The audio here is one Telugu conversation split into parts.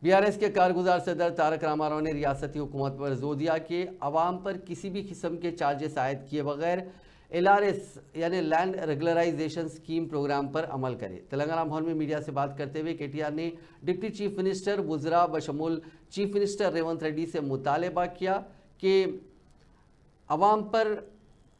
बीआरएस के कारगुजार सदर तारक रामाराव ने रियासती हुकूमत पर जोर दिया कि अवाम पर किसी भी किस्म के चार्जेस आयद किए बगैर एलआरएस यानी लैंड रेगुलराइजेशन स्कीम प्रोग्राम पर अमल करे। तेलंगाना भवन में मीडिया से बात करते हुए केटीआर ने डिप्टी चीफ मिनिस्टर वुजरा बशमूल चीफ मिनिस्टर रेवंत रेड्डी से मुतालबा किया कि अवाम पर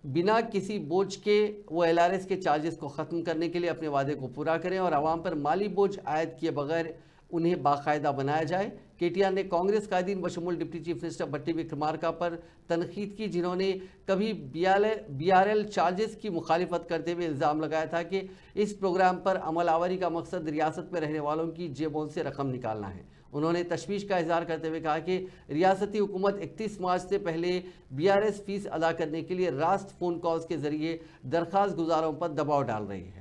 बिना किसी बोझ के वो एलआरएस के चार्जेस को ख़त्म करने के लिए अपने वादे को पूरा करें और अवाम पर माली बोझ आयद किए बगैर उन्हें बाकायदा बनाया जाए। केटीआर ने कांग्रेस कायदीन बशमूल डिप्टी चीफ मिनिस्टर भट्टी विक्रमार्का पर तनकीद की, जिन्होंने कभी बीआरएल चार्जेस की मुखालिफत करते हुए इल्ज़ाम लगाया था कि इस प्रोग्राम पर अमल आवरी का मकसद रियासत में रहने वालों की जेबों से रकम निकालना है। उन्होंने तशवीश का इजहार करते हुए कहा कि रियासती हुकूमत 31 मार्च से पहले बीआरएस फीस अदा करने के लिए रास्त फ़ोन कॉल्स के जरिए दरख्वास्त गुजारों पर दबाव डाल रही है।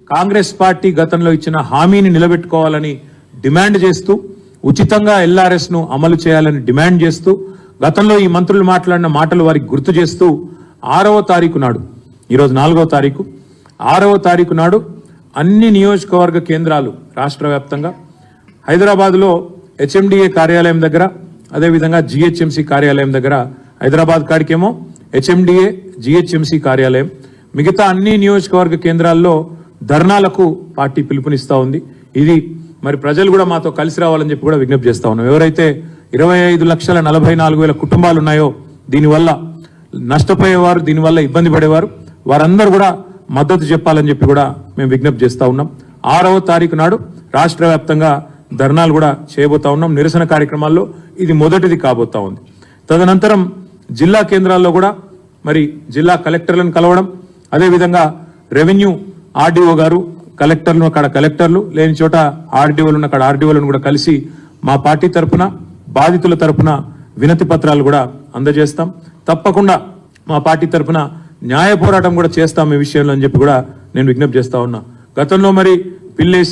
కాంగ్రెస్ పార్టీ గతంలో ఇచ్చిన హామీని నిలబెట్టుకోవాలని డిమాండ్ చేస్తూ ఉచితంగా ఎల్ఆర్ఎస్ ను అమలు చేయాలని డిమాండ్ చేస్తూ గతంలో ఈ మంత్రులు మాట్లాడిన మాటలు వారికి గుర్తు చేస్తూ 6వ తారీఖు నాడు ఈరోజు 4వ తారీఖు 6వ తారీఖు నాడు అన్ని నియోజకవర్గ కేంద్రాలు రాష్ట్ర వ్యాప్తంగా హైదరాబాద్లో హెచ్ఎండిఏ కార్యాలయం దగ్గర అదేవిధంగా జిహెచ్ఎంసి కార్యాలయం దగ్గర హైదరాబాద్ కాడికేమో హెచ్ఎండిఏ జిహెచ్ఎంసి కార్యాలయం మిగతా అన్ని నియోజకవర్గ కేంద్రాల్లో ధర్నాలకు పార్టీ పిలుపునిస్తా ఉంది। ఇది మరి ప్రజలు కూడా మాతో కలిసి రావాలని చెప్పి కూడా విజ్ఞప్తి చేస్తా ఉన్నాం। ఎవరైతే 25,44,000 కుటుంబాలు ఉన్నాయో దీనివల్ల నష్టపోయేవారు దీనివల్ల ఇబ్బంది పడేవారు వారందరూ కూడా మద్దతు చెప్పాలని చెప్పి కూడా మేము విజ్ఞప్తి చేస్తా ఉన్నాం। 6వ తారీఖు నాడు రాష్ట్ర వ్యాప్తంగా ధర్నాలు కూడా చేయబోతా ఉన్నాం। నిరసన కార్యక్రమాల్లో ఇది మొదటిది కాబోతా ఉంది। తదనంతరం జిల్లా కేంద్రాల్లో కూడా మరి జిల్లా కలెక్టర్లను కలవడం, అదేవిధంగా రెవెన్యూ ఆర్డీఓ గారు కలెక్టర్లు అక్కడ కలెక్టర్లు లేని చోట ఆర్డీఓలు ఉన్న అక్కడ ఆర్డీఓలను కూడా కలిసి మా పార్టీ తరఫున బాధితుల తరఫున వినతి పత్రాలు కూడా అందజేస్తాం। తప్పకుండా మా పార్టీ తరఫున న్యాయ పోరాటం కూడా చేస్తాం ఈ విషయంలో అని చెప్పి కూడా నేను విజ్ఞప్తి చేస్తా ఉన్నా। గతంలో మరి పిల్లేసి